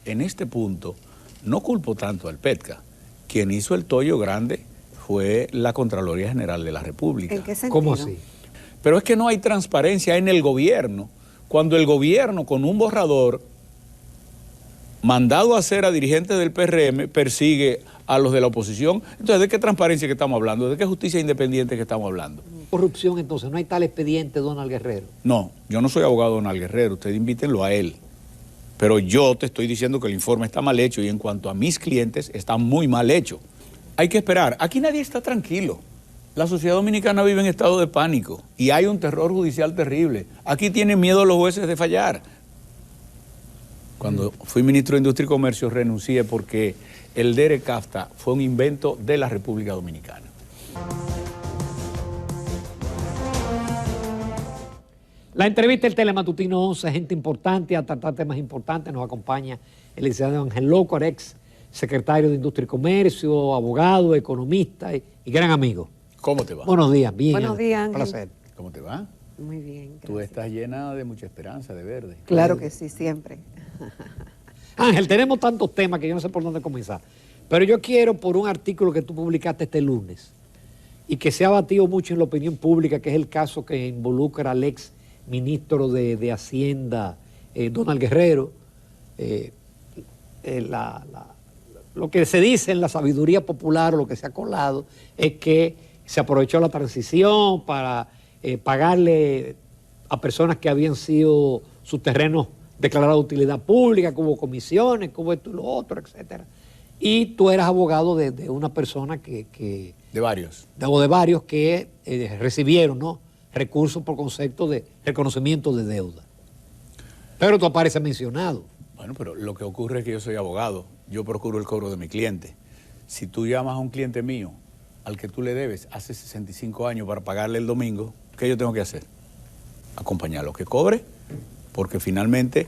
En este punto, no culpo tanto al PETCA. Quien hizo el tollo grande fue la Contraloría General de la República. ¿En qué sentido? ¿Cómo así? Pero es que no hay transparencia en el gobierno. Cuando el gobierno, con un borrador mandado a hacer a dirigentes del PRM, persigue a los de la oposición. Entonces, ¿de qué transparencia que estamos hablando? ¿De qué justicia independiente que estamos hablando? Corrupción, entonces, no hay tal expediente, Donald Guerrero. No, yo no soy abogado de Donald Guerrero, ustedes invítenlo a él. Pero yo te estoy diciendo que el informe está mal hecho y en cuanto a mis clientes, está muy mal hecho. Hay que esperar. Aquí nadie está tranquilo. La sociedad dominicana vive en estado de pánico y hay un terror judicial terrible. Aquí tienen miedo los jueces de fallar. Cuando fui ministro de Industria y Comercio renuncié porque el DERE-CAFTA fue un invento de la República Dominicana. La entrevista del Telematutino 11, gente importante a tratar temas importantes. Nos acompaña el licenciado Ángel Lócar, ex secretario de Industria y Comercio, abogado, economista y gran amigo. ¿Cómo te va? Buenos días, bien. Buenos días, Ángel. Placer. ¿Cómo te va? Muy bien, gracias. Tú estás llena de mucha esperanza, de verde. Claro que sí, siempre. Ángel, tenemos tantos temas que yo no sé por dónde comenzar. Pero yo quiero, por un artículo que tú publicaste este lunes y que se ha batido mucho en la opinión pública, que es el caso que involucra al ex ministro de Hacienda, Donald Guerrero, lo que se dice en la sabiduría popular o lo que se ha colado es que se aprovechó la transición para pagarle a personas que habían sido sus terrenos declarados de utilidad pública, que hubo comisiones, que hubo esto y lo otro, etcétera. Y tú eras abogado de una persona que De varios. de varios que recibieron, ¿no?, recursos por concepto de reconocimiento de deuda. Pero tú apareces mencionado. Bueno, pero lo que ocurre es que yo soy abogado. Yo procuro el cobro de mi cliente. Si tú llamas a un cliente mío al que tú le debes hace 65 años para pagarle el domingo, ¿qué yo tengo que hacer? Acompañarlo que cobre, porque finalmente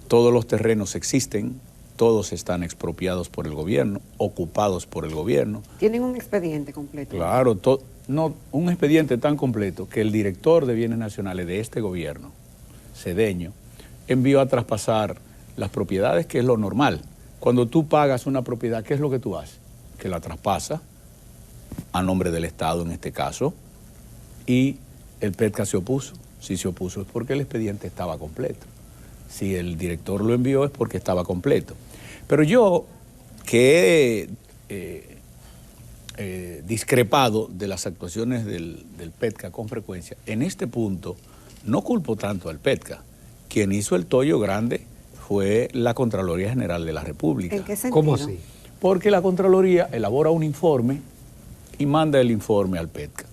todos los terrenos existen, todos están expropiados por el gobierno, ocupados por el gobierno. Tienen un expediente completo. Claro, no, un expediente tan completo que el director de Bienes Nacionales de este gobierno, Cedeño, envió a traspasar las propiedades, que es lo normal. Cuando tú pagas una propiedad, ¿qué es lo que tú haces? Que la traspasas a nombre del Estado en este caso, y el PETCA se opuso. Si se opuso es porque el expediente estaba completo. Si el director lo envió es porque estaba completo. Pero yo, que he discrepado de las actuaciones del PETCA con frecuencia, en este punto no culpo tanto al PETCA. Quien hizo el tollo grande fue la Contraloría General de la República. ¿En qué sentido? ¿Cómo así? Porque la Contraloría elabora un informe y manda el informe al PETCA.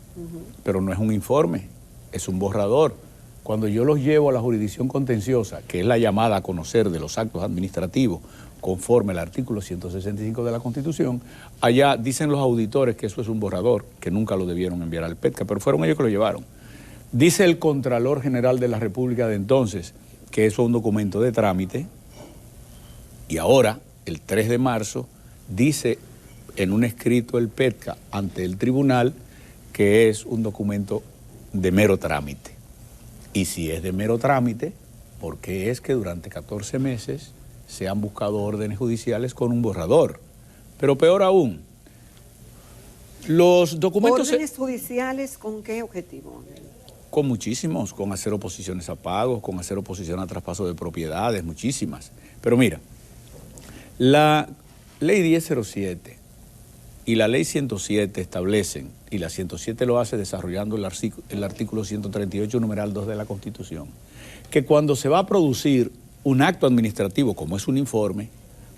Pero no es un informe, es un borrador. Cuando yo los llevo a la jurisdicción contenciosa, que es la llamada a conocer de los actos administrativos conforme al artículo 165 de la Constitución, allá dicen los auditores que eso es un borrador, que nunca lo debieron enviar al PETCA, pero fueron ellos que lo llevaron. Dice el Contralor General de la República de entonces que eso es un documento de trámite, y ahora, el 3 de marzo, dice en un escrito el PETCA ante el tribunal que es un documento de mero trámite. Y si es de mero trámite, ¿por qué es que durante 14 meses se han buscado órdenes judiciales con un borrador? Pero peor aún, los documentos... ¿Órdenes judiciales con qué objetivo? Con muchísimos, con hacer oposiciones a pagos, con hacer oposición a traspaso de propiedades, muchísimas. Pero mira, la ley 1007 y la ley 107 establecen, y la 107 lo hace desarrollando el artículo 138, numeral 2 de la Constitución, que cuando se va a producir un acto administrativo, como es un informe,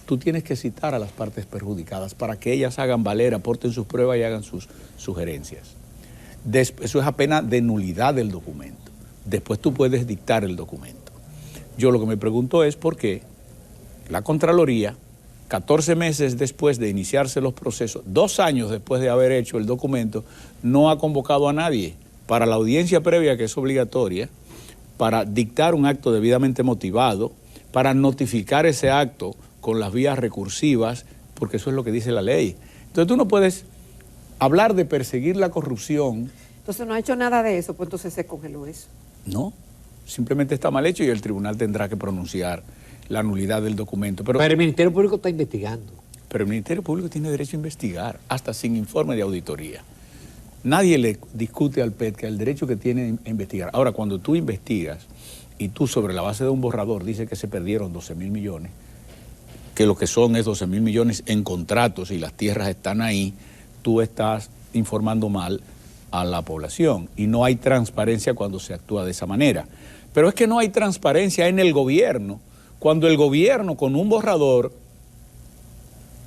tú tienes que citar a las partes perjudicadas para que ellas hagan valer, aporten sus pruebas y hagan sus sugerencias. Eso es apenas de nulidad del documento. Después tú puedes dictar el documento. Yo lo que me pregunto es por qué la Contraloría, 14 meses después de iniciarse los procesos, 2 años después de haber hecho el documento, no ha convocado a nadie para la audiencia previa, que es obligatoria, para dictar un acto debidamente motivado, para notificar ese acto con las vías recursivas, porque eso es lo que dice la ley. Entonces tú no puedes hablar de perseguir la corrupción. Entonces no ha hecho nada de eso, pues entonces se congeló eso. No, simplemente está mal hecho y el tribunal tendrá que pronunciar la nulidad del documento. Pero el Ministerio Público está investigando. Pero el Ministerio Público tiene derecho a investigar, hasta sin informe de auditoría. Nadie le discute al PET que el derecho que tiene a investigar. Ahora, cuando tú investigas y tú sobre la base de un borrador dices que se perdieron 12.000 millones, que lo que son es 12.000 millones en contratos y las tierras están ahí, tú estás informando mal a la población y no hay transparencia cuando se actúa de esa manera. Pero es que no hay transparencia en el gobierno, cuando el gobierno con un borrador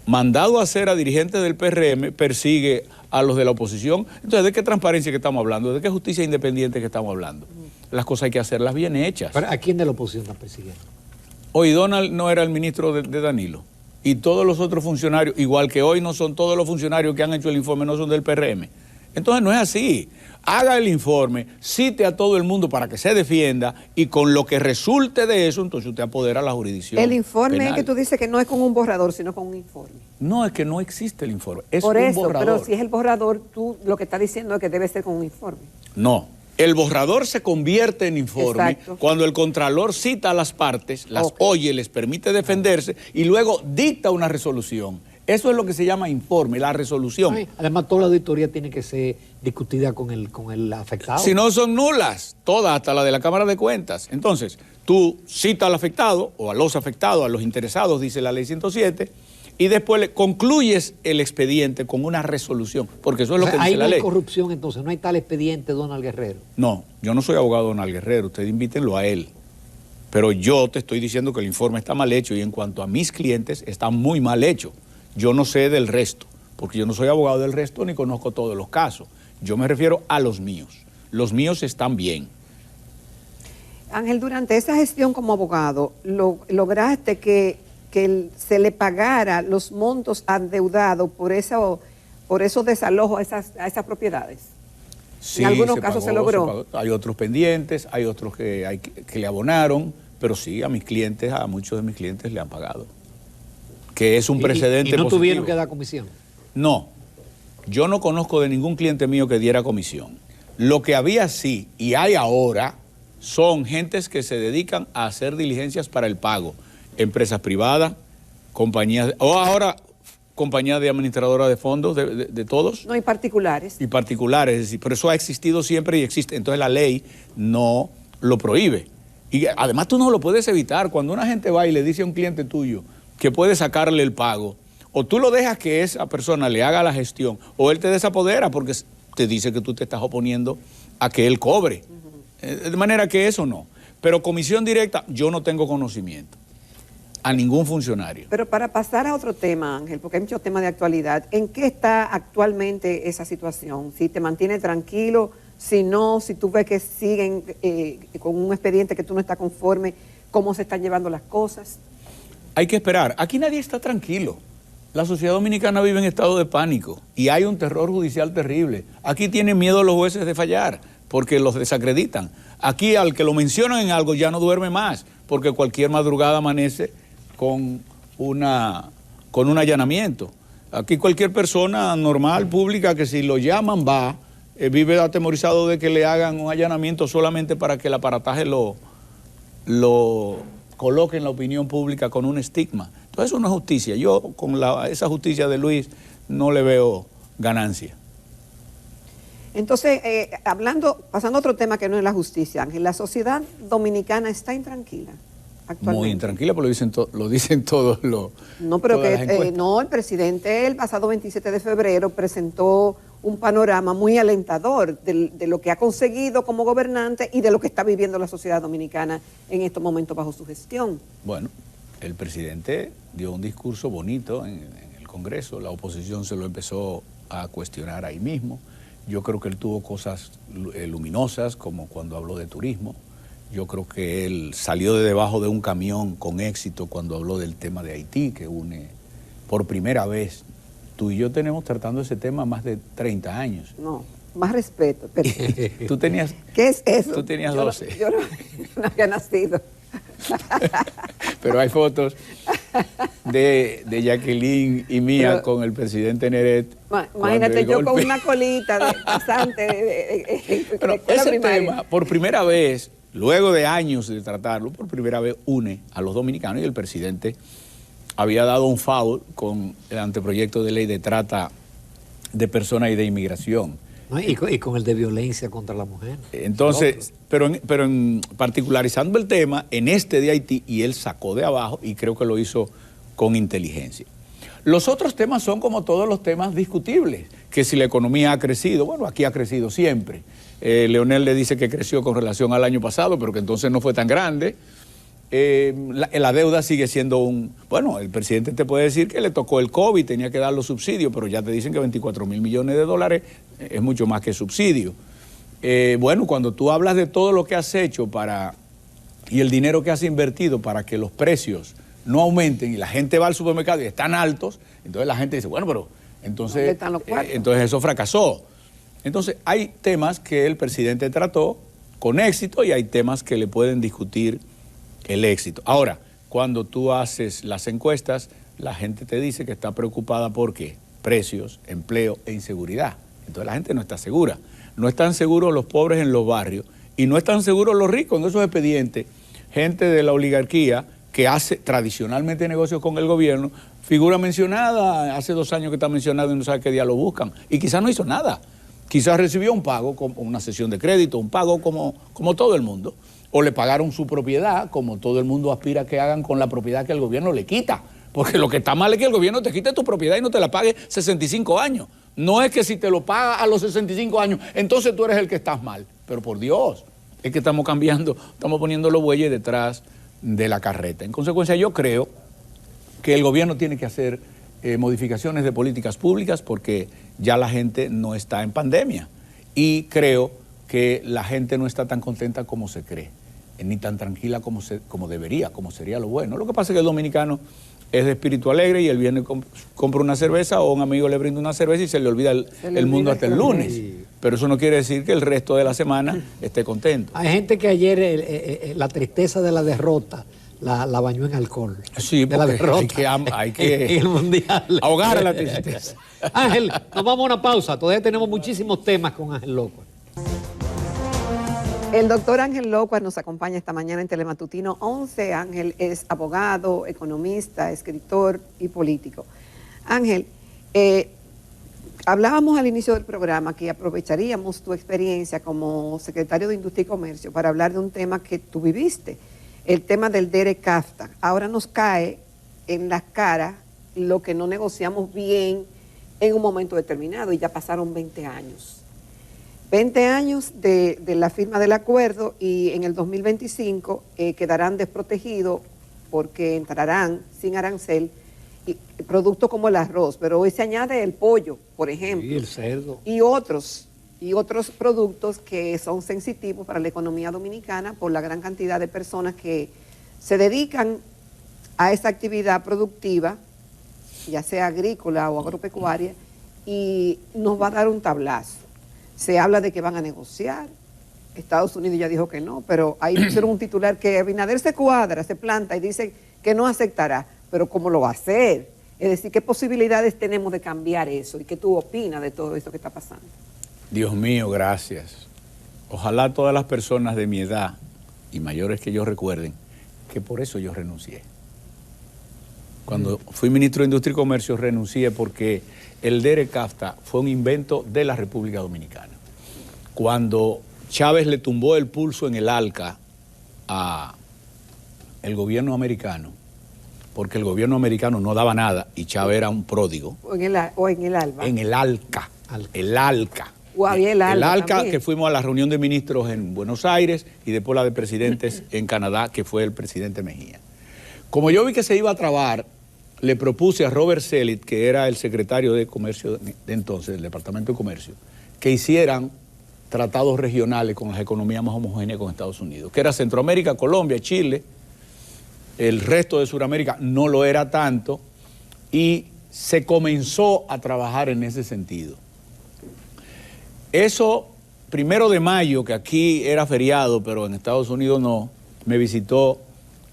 mandado a hacer a dirigentes del PRM persigue a los de la oposición. Entonces, ¿de qué transparencia que estamos hablando? ¿De qué justicia independiente que estamos hablando? Las cosas hay que hacerlas bien hechas. ¿Pero a quién de la oposición está persiguiendo? Hoy Donald no era el ministro de Danilo. Y todos los otros funcionarios, igual que hoy no son todos los funcionarios que han hecho el informe, no son del PRM. Entonces no es así. Haga el informe, cite a todo el mundo para que se defienda y con lo que resulte de eso, entonces usted apodera la jurisdicción. El informe penal. es que tú dices que no es con un borrador, sino con un informe. No, es que no existe el informe, es Por un eso, borrador. pero si es el borrador, tú lo que estás diciendo es que debe ser con un informe. No, el borrador se convierte en informe Exacto. cuando el contralor cita a las partes, las oye, les permite defenderse y luego dicta una resolución. Eso es lo que se llama informe, la resolución. Ay, además, toda la auditoría tiene que ser discutida con el afectado. Si no, son nulas, todas, hasta la de la Cámara de Cuentas. Entonces, tú citas al afectado o a los afectados, a los interesados, dice la ley 107, y después le concluyes el expediente con una resolución, porque eso es lo que dice ahí la no ley. hay corrupción, entonces, no hay tal expediente, Donald Guerrero. No, yo no soy abogado de Donald Guerrero, ustedes invítenlo a él. Pero yo te estoy diciendo que el informe está mal hecho y en cuanto a mis clientes, está muy mal hecho. Yo no sé del resto, porque yo no soy abogado del resto ni conozco todos los casos. Yo me refiero a los míos. Los míos están bien. Ángel, durante esa gestión como abogado, lograste que se le pagara los montos adeudados por esos desalojos a esas propiedades. Sí, en algunos casos se logró. Hay otros pendientes, hay otros que le abonaron, pero sí, a muchos de mis clientes le han pagado. Que es un precedente ¿Y no positivo. tuvieron que dar comisión? No, yo no conozco de ningún cliente mío que diera comisión. Lo que había sí, y hay ahora, son gentes que se dedican a hacer diligencias para el pago. Empresas privadas, compañías, o ahora compañías de administradoras de fondos, de todos. No hay particulares. Y particulares, es decir, pero eso ha existido siempre y existe. Entonces la ley no lo prohíbe. Y además tú no lo puedes evitar. Cuando una gente va y le dice a un cliente tuyo que puede sacarle el pago, o tú lo dejas que esa persona le haga la gestión, o él te desapodera porque te dice que tú te estás oponiendo a que él cobre. De manera que eso no. Pero comisión directa, yo no tengo conocimiento a ningún funcionario. Pero para pasar a otro tema, Ángel, porque hay muchos temas de actualidad, ¿en qué está actualmente esa situación? Si te mantiene tranquilo, si no, si tú ves que siguen con un expediente que tú no estás conforme, ¿cómo se están llevando las cosas? Hay que esperar. Aquí nadie está tranquilo. La sociedad dominicana vive en estado de pánico y hay un terror judicial terrible. Aquí tienen miedo los jueces de fallar porque los desacreditan. Aquí al que lo mencionan en algo ya no duerme más porque cualquier madrugada amanece con un allanamiento. Aquí cualquier persona normal, pública, que si lo llaman va, vive atemorizado de que le hagan un allanamiento solamente para que el aparataje lo coloque en la opinión pública con un estigma. Entonces eso no es justicia. Yo con esa justicia de Luis no le veo ganancia. Entonces, pasando a otro tema que no es la justicia, Ángel, la sociedad dominicana está intranquila actualmente. Muy intranquila, pero lo dicen todos los... No, pero todas las encuestas. no, el presidente el pasado 27 de febrero presentó un panorama muy alentador de lo que ha conseguido como gobernante y de lo que está viviendo la sociedad dominicana en estos momentos bajo su gestión. Bueno, el presidente dio un discurso bonito en el Congreso, la oposición se lo empezó a cuestionar ahí mismo. Yo creo que él tuvo cosas luminosas, como cuando habló de turismo. Yo creo que él salió de debajo de un camión con éxito cuando habló del tema de Haití, que une por primera vez. Tú y yo tenemos tratando ese tema más de 30 años. No, más respeto. Pero, Tú tenías... ¿qué es eso? Tú tenías 12. Yo no había nacido. Pero hay fotos de Jacqueline y mía con el presidente Neret. Imagínate yo con una colita de pasante Pero ese tema, por primera vez, luego de años de tratarlo, por primera vez une a los dominicanos, y el presidente había dado un foul con el anteproyecto de ley de trata de personas y de inmigración. ¿No? Y con el de violencia contra la mujer. Entonces, pero particularizando el tema, en este de Haití, y él sacó de abajo, y creo que lo hizo con inteligencia. Los otros temas son como todos los temas discutibles, que si la economía ha crecido, bueno, aquí ha crecido siempre. Leonel le dice que creció con relación al año pasado, pero que entonces no fue tan grande. La deuda sigue siendo bueno, el presidente te puede decir que le tocó el COVID, tenía que dar los subsidios, pero ya te dicen que 24.000 millones de dólares es mucho más que subsidio. Bueno, cuando tú hablas de todo lo que has hecho y el dinero que has invertido para que los precios no aumenten y la gente va al supermercado y están altos, entonces la gente dice, bueno, pero entonces eso fracasó. Entonces hay temas que el presidente trató con éxito y hay temas que le pueden discutir el éxito. Ahora, cuando tú haces las encuestas, la gente te dice que está preocupada por ¿qué? Precios, empleo e inseguridad. Entonces la gente no está segura. No están seguros los pobres en los barrios y no están seguros los ricos en esos expedientes. Gente de la oligarquía que hace tradicionalmente negocios con el gobierno, figura mencionada, hace 2 años que está mencionado y no sabe qué día lo buscan. Y quizás no hizo nada. Quizás recibió un pago, como una cesión de crédito, un pago como todo el mundo. O le pagaron su propiedad, como todo el mundo aspira a que hagan con la propiedad que el gobierno le quita. Porque lo que está mal es que el gobierno te quite tu propiedad y no te la pague 65 años. No es que si te lo paga a los 65 años, entonces tú eres el que estás mal. Pero por Dios, es que estamos cambiando, estamos poniendo los bueyes detrás de la carreta. En consecuencia, yo creo que el gobierno tiene que hacer modificaciones de políticas públicas porque ya la gente no está en pandemia. Y creo que la gente no está tan contenta como se cree, ni tan tranquila como debería, como sería lo bueno. Lo que pasa es que el dominicano es de espíritu alegre y él viene, compra una cerveza o un amigo le brinda una cerveza y se le olvida el mundo hasta el lunes. Pero eso no quiere decir que el resto de la semana esté contento. Hay gente que ayer la tristeza de la derrota la bañó en alcohol. Sí, de la derrota hay que en el mundial. Ahogar a la tristeza. Ángel, nos vamos a una pausa. Todavía tenemos muchísimos temas con Ángel López. El doctor Ángel López nos acompaña esta mañana en Telematutino 11. Ángel es abogado, economista, escritor y político. Ángel, hablábamos al inicio del programa que aprovecharíamos tu experiencia como secretario de Industria y Comercio para hablar de un tema que tú viviste, el tema del DERE-CAFTA. Ahora nos cae en la cara lo que no negociamos bien en un momento determinado y ya pasaron 20 años. 20 años de la firma del acuerdo y en el 2025 quedarán desprotegidos porque entrarán sin arancel productos como el arroz, pero hoy se añade el pollo, por ejemplo. Sí, el cerdo. Y otros productos que son sensitivos para la economía dominicana por la gran cantidad de personas que se dedican a esa actividad productiva, ya sea agrícola o agropecuaria, y nos va a dar un tablazo. Se habla de que van a negociar, Estados Unidos ya dijo que no, pero ahí pusieron un titular que Abinader se cuadra, se planta y dice que no aceptará, pero ¿cómo lo va a hacer? Es decir, ¿qué posibilidades tenemos de cambiar eso? ¿Y qué tú opinas de todo esto que está pasando? Dios mío, gracias. Ojalá todas las personas de mi edad y mayores que yo recuerden que por eso yo renuncié. Cuando fui ministro de Industria y Comercio renuncié porque el DERE-CAFTA fue un invento de la República Dominicana. Cuando Chávez le tumbó el pulso en el ALCA al gobierno americano, porque el gobierno americano no daba nada y Chávez era un pródigo. O en el ALBA. En el ALCA. El ALCA. El ALCA, que fuimos a la reunión de ministros en Buenos Aires y después la de presidentes en Canadá, que fue el presidente Mejía. Como yo vi que se iba a trabar, le propuse a Robert Zelit, que era el secretario de Comercio de entonces, del Departamento de Comercio, que hicieran tratados regionales con las economías más homogéneas con Estados Unidos, que era Centroamérica, Colombia, Chile, el resto de Sudamérica no lo era tanto, y se comenzó a trabajar en ese sentido. Eso, 1 de mayo, que aquí era feriado, pero en Estados Unidos no, me visitó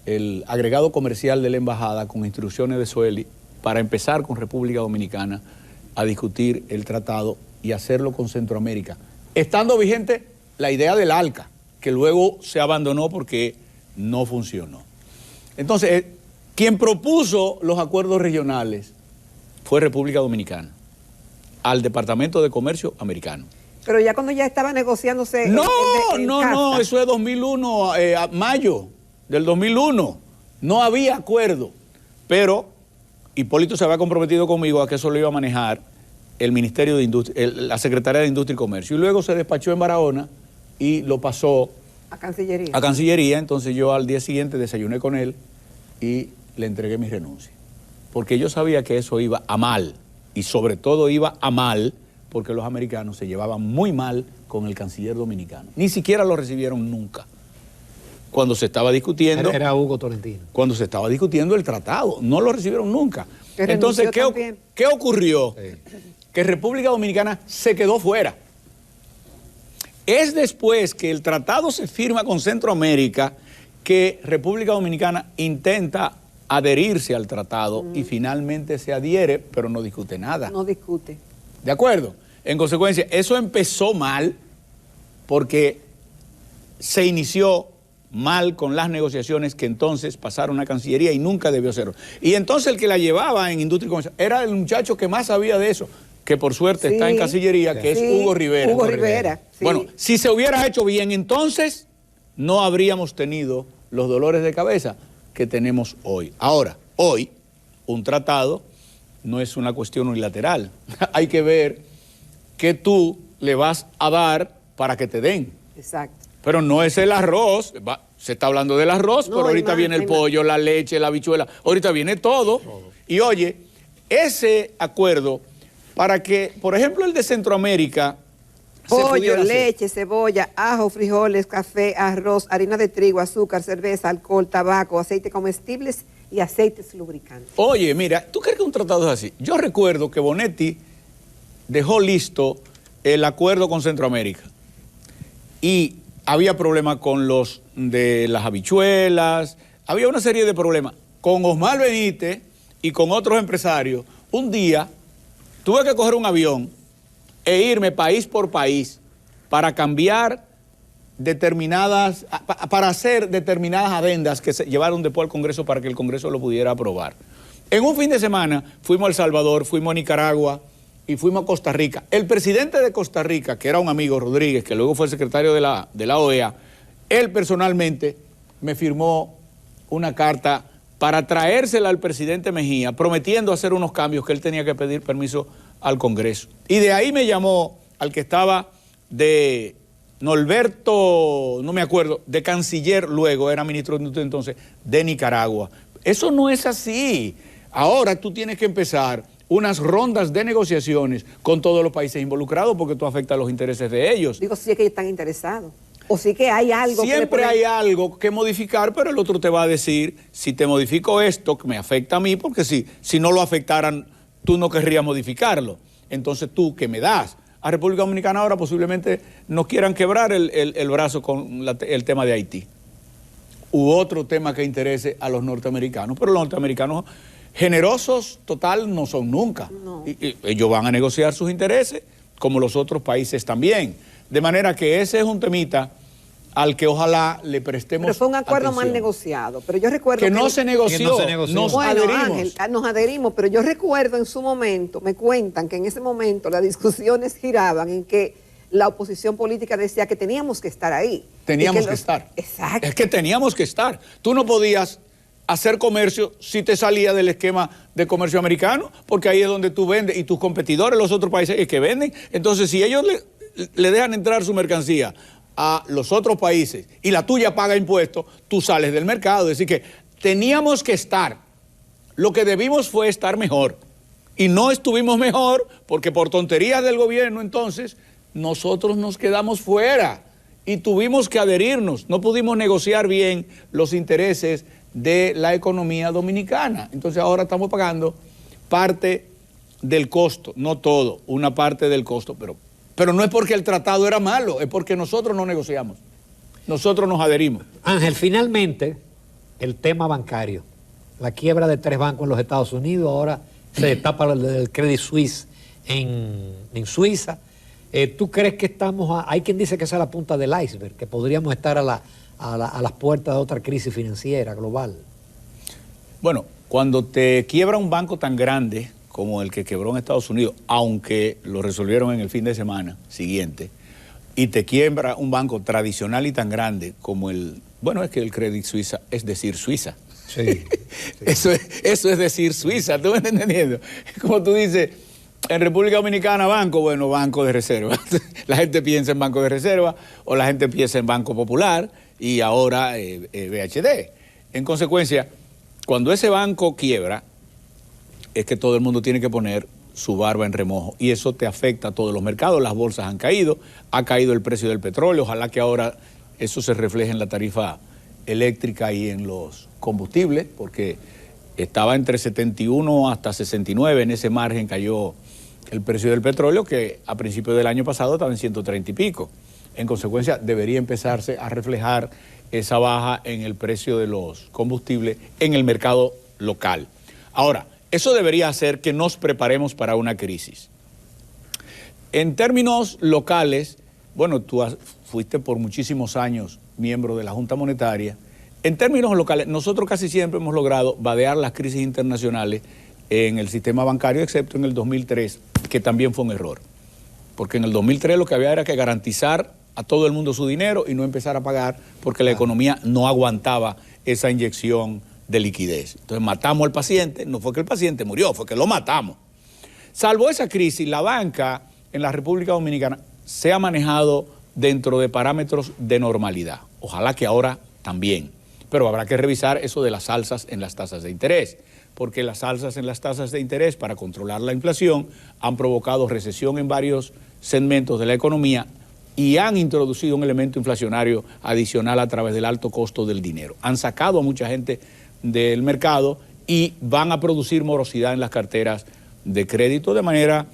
el agregado comercial de la embajada con instrucciones de Sueli para empezar con República Dominicana a discutir el tratado y hacerlo con Centroamérica, estando vigente la idea del ALCA, que luego se abandonó porque no funcionó. Entonces, quien propuso los acuerdos regionales fue República Dominicana, al Departamento de Comercio americano. Pero ya cuando ya estaba negociándose... No, CAFTA. eso es 2001, a mayo del 2001. No había acuerdo, pero Hipólito se había comprometido conmigo a que eso lo iba a manejar el Ministerio de Industria, la Secretaría de Industria y Comercio. Y luego se despachó en Barahona y lo pasó A Cancillería. a Cancillería. Entonces yo al día siguiente desayuné con él y le entregué mi renuncia. Porque yo sabía que eso iba a mal, y sobre todo iba a mal porque los americanos se llevaban muy mal con el canciller dominicano. Ni siquiera lo recibieron nunca. Cuando se estaba discutiendo... Era Hugo Tolentino. Cuando se estaba discutiendo el tratado, no lo recibieron nunca. Que Entonces, renunció también. ¿qué ocurrió? Sí. Que República Dominicana se quedó fuera. Es después que el tratado se firma con Centroamérica que República Dominicana intenta adherirse al tratado y finalmente se adhiere, pero no discute nada. No discute. ¿De acuerdo? En consecuencia, eso empezó mal porque se inició mal con las negociaciones que entonces pasaron a Cancillería y nunca debió ser. Y entonces el que la llevaba en Industria y Comercio era el muchacho que más sabía de eso, que por suerte Sí, está en Cancillería, que sí, es Hugo Rivera. Hugo Rivera, sí. Bueno, si se hubiera hecho bien, entonces no habríamos tenido los dolores de cabeza que tenemos hoy. Ahora, hoy, un tratado no es una cuestión unilateral. Hay que ver qué tú le vas a dar para que te den. Exacto. Pero no es el arroz, se está hablando del arroz, No, pero ahorita hay más, viene el hay más. pollo, la leche, la habichuela, ahorita viene todo. Y oye, ese acuerdo, para que, por ejemplo, el de Centroamérica... se Pollo, pudiera hacer. leche, cebolla, ajo, frijoles, café, arroz, harina de trigo, azúcar, cerveza, alcohol, tabaco, aceite comestibles y aceites lubricantes. Oye, mira, ¿tú crees que un tratado es así? Yo recuerdo que Bonetti dejó listo el acuerdo con Centroamérica y había problemas con los de las habichuelas, había una serie de problemas. Con Osmar Benítez y con otros empresarios, un día tuve que coger un avión e irme país por país para cambiar determinadas, para hacer determinadas adendas que se llevaron después al Congreso para que el Congreso lo pudiera aprobar. En un fin de semana fuimos a El Salvador, fuimos a Nicaragua y fuimos a Costa Rica. El presidente de Costa Rica, que era un amigo Rodríguez, que luego fue el secretario de la OEA, él personalmente me firmó una carta para traérsela al presidente Mejía, prometiendo hacer unos cambios que él tenía que pedir permiso al Congreso. Y de ahí me llamó al que estaba de Norberto, no me acuerdo, de canciller luego, era ministro de Industria entonces, de Nicaragua. Eso no es así. Ahora tú tienes que empezar unas rondas de negociaciones con todos los países involucrados porque tú afectas los intereses de ellos. Digo, si es que ellos están interesados. O sí que hay algo. Siempre hay algo que modificar, pero el otro te va a decir, si te modifico esto, que me afecta a mí, porque si no lo afectaran, tú no querrías modificarlo. Entonces tú, ¿qué me das? A República Dominicana ahora posiblemente nos quieran quebrar el brazo con el tema de Haití. U otro tema que interese a los norteamericanos, pero los norteamericanos generosos total no son nunca. No. Y ellos van a negociar sus intereses, como los otros países también. De manera que ese es un temita al que ojalá le prestemos Pero fue un acuerdo atención. mal negociado. Pero yo recuerdo Que no se negoció, Que no se negoció. nos Bueno, adherimos. Ángel, nos adherimos, pero yo recuerdo en su momento, me cuentan que en ese momento las discusiones giraban en que la oposición política decía que teníamos que estar ahí. Teníamos Y que estar. Exacto. Es que teníamos que estar. Tú no podías hacer comercio si te salía del esquema de comercio americano, porque ahí es donde tú vendes y tus competidores, los otros países es que venden. Entonces, si ellos le dejan entrar su mercancía a los otros países y la tuya paga impuestos, tú sales del mercado. Es decir que teníamos que estar. Lo que debimos fue estar mejor. Y no estuvimos mejor porque por tonterías del gobierno entonces nosotros nos quedamos fuera y tuvimos que adherirnos. No pudimos negociar bien los intereses de la economía dominicana. Entonces ahora estamos pagando parte del costo, no todo, una parte del costo, pero no es porque el tratado era malo, es porque nosotros no negociamos, nosotros nos adherimos. Ángel, finalmente, el tema bancario, la quiebra de 3 bancos en los Estados Unidos, ahora se destapa el Credit Suisse en Suiza, ¿Tú crees que hay quien dice que esa es la punta del iceberg, que podríamos estar a las puertas de otra crisis financiera global? Bueno, cuando te quiebra un banco tan grande como el que quebró en Estados Unidos, aunque lo resolvieron en el fin de semana siguiente, y te quiebra un banco tradicional y tan grande como es que el Credit Suisse es decir Suiza. Sí. Eso es decir Suiza, ¿tú me estás entendiendo? Como tú dices, en República Dominicana, banco de reserva. La gente piensa en banco de reserva, o la gente piensa en Banco Popular, y ahora BHD. En consecuencia, cuando ese banco quiebra, es que todo el mundo tiene que poner su barba en remojo, y eso te afecta a todos los mercados. Las bolsas han caído, ha caído el precio del petróleo, ojalá que ahora eso se refleje en la tarifa eléctrica y en los combustibles, porque estaba entre 71 hasta 69, en ese margen cayó el precio del petróleo, que a principios del año pasado estaba en 130 y pico. En consecuencia, debería empezarse a reflejar esa baja en el precio de los combustibles en el mercado local. Ahora, eso debería hacer que nos preparemos para una crisis. En términos locales, bueno, tú fuiste por muchísimos años miembro de la Junta Monetaria. En términos locales, nosotros casi siempre hemos logrado vadear las crisis internacionales en el sistema bancario, excepto en el 2003, que también fue un error. Porque en el 2003 lo que había era que garantizar a todo el mundo su dinero y no empezar a pagar, porque la economía no aguantaba esa inyección de liquidez. Entonces matamos al paciente, no fue que el paciente murió, fue que lo matamos. Salvo esa crisis, la banca en la República Dominicana se ha manejado dentro de parámetros de normalidad. Ojalá que ahora también. Pero habrá que revisar eso de las alzas en las tasas de interés, porque las alzas en las tasas de interés para controlar la inflación han provocado recesión en varios segmentos de la economía y han introducido un elemento inflacionario adicional a través del alto costo del dinero. Han sacado a mucha gente del mercado y van a producir morosidad en las carteras de crédito de manera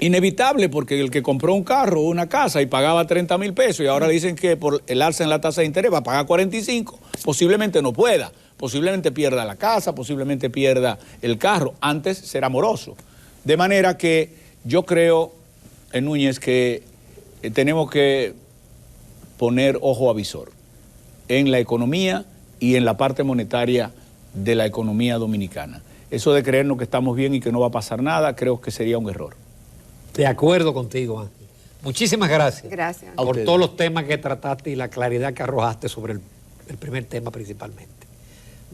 inevitable, porque el que compró un carro o una casa y pagaba 30 mil pesos y ahora le dicen que por el alza en la tasa de interés va a pagar 45, posiblemente no pueda, posiblemente pierda la casa, posiblemente pierda el carro. Antes será moroso. De manera que yo creo, Núñez, que tenemos que poner ojo avisor en la economía y en la parte monetaria de la economía dominicana. Eso de creernos que estamos bien y que no va a pasar nada, creo que sería un error. De acuerdo contigo, Ángel. Muchísimas gracias. Gracias. Por todos los temas que trataste y la claridad que arrojaste sobre el primer tema principalmente.